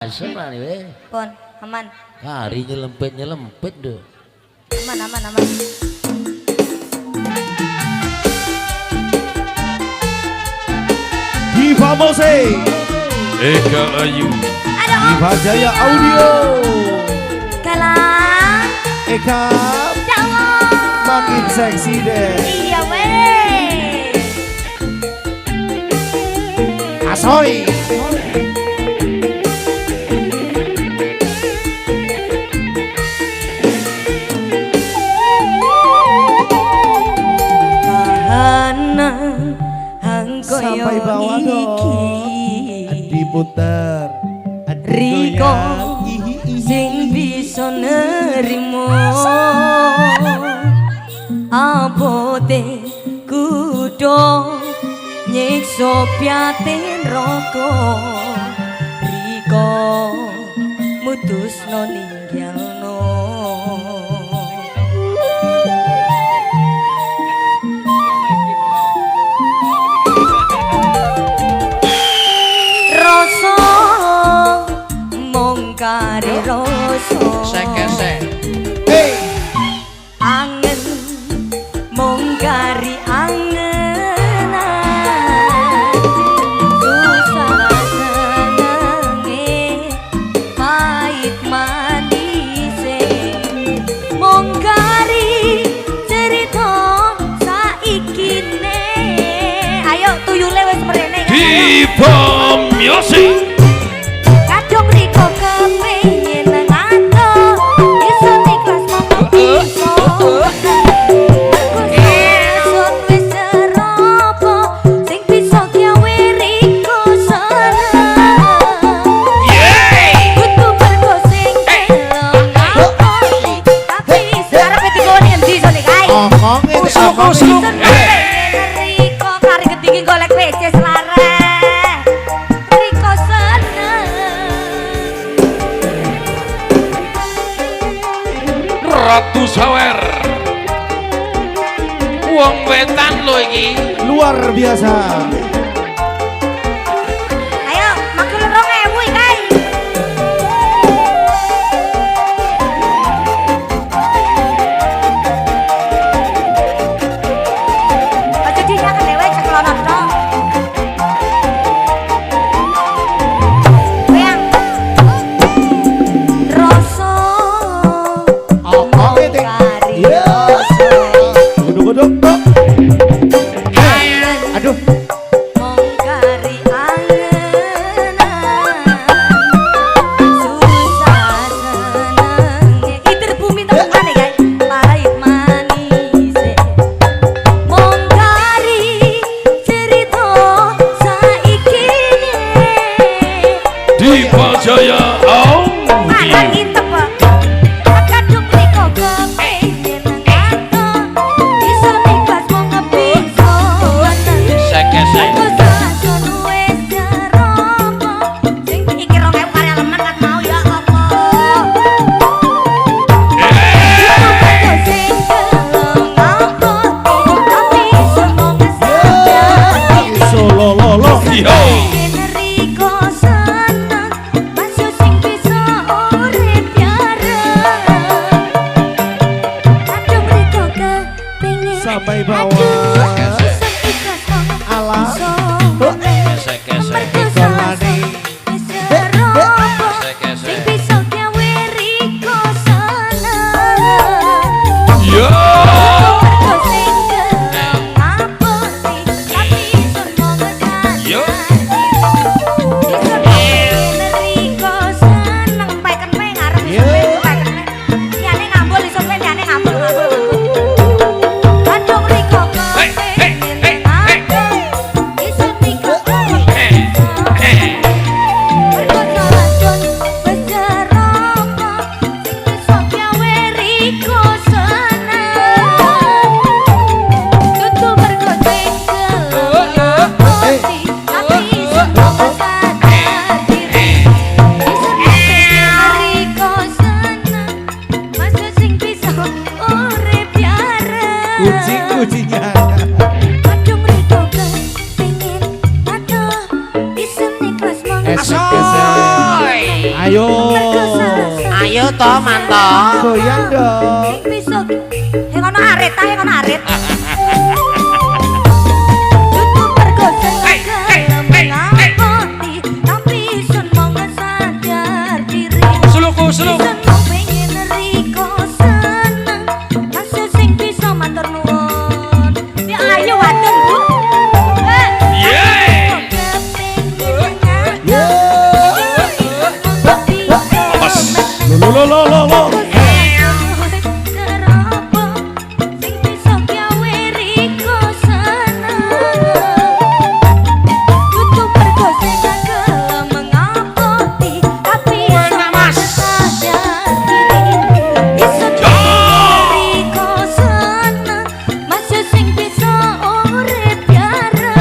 Asem lah nih weh. Pon, aman. Hari nyelempit deh. Aman. Diva Mose, Eka Ayu, Diva Jaya Audio, Galang. Eka Calon. makin seksi deh. Iya weh. Asoy. Sampai bawah dong. Diputer. Riko sing bisa nerimo abote kudo nyiksa piatin roko Riko mutusno ninggalno rasa kari rasa Sekesek. Hey. angen mung kari angenan susah senenge pahit manise mung kari cerita saikine ayo tuyule wis mrene Diva Music. kadung Riko kepengin ngato iso ikhlas monggo bisa sun wis seropo sing bisa gawe Riko seneng kudu mergo sing elok tapi sekarang ketinggalan endi sone kae Usuk. Riko kari ketinggi golek WC selaras Riko seneng Ratu Sawer. Wong wetan lo iki. Luar biasa. ayo makul 2000 iki aja dinyakan dewe ceklonon tok Bayang rasa Oke deh. kari Iya. rasa Guduk-guduk tok. Aduh. mong kari angenan susah senenge iter bumi temen ya guys pahit manise mong kari cerita saikine Diva Jaya Makan Audio. intep kadung Riko kepengin ngato iso ikhlas mau ngebiso Sekesek. Kusasun wis seropo sing iki 2000 karya lemen kat mau ya Allah Kudu sing kelong apa tapi semua kesejati Solo lolo. Yo. Riko seneng masuk sing bisa urip ya Ayo. Ayo toh mantap. Goyang dong. Sing bisa yang ono arit ta, yang ono arit. Tutu pergosen gelem ngapoti, tapi sun mau sadar diri. Suluku suluk. Sun mau pengen riko seneng, masih sing bisa matur nuwun. Ya ayo wadon Bu. Yeay. Lo lo lo lo. Masuk sing bisa urip tiara.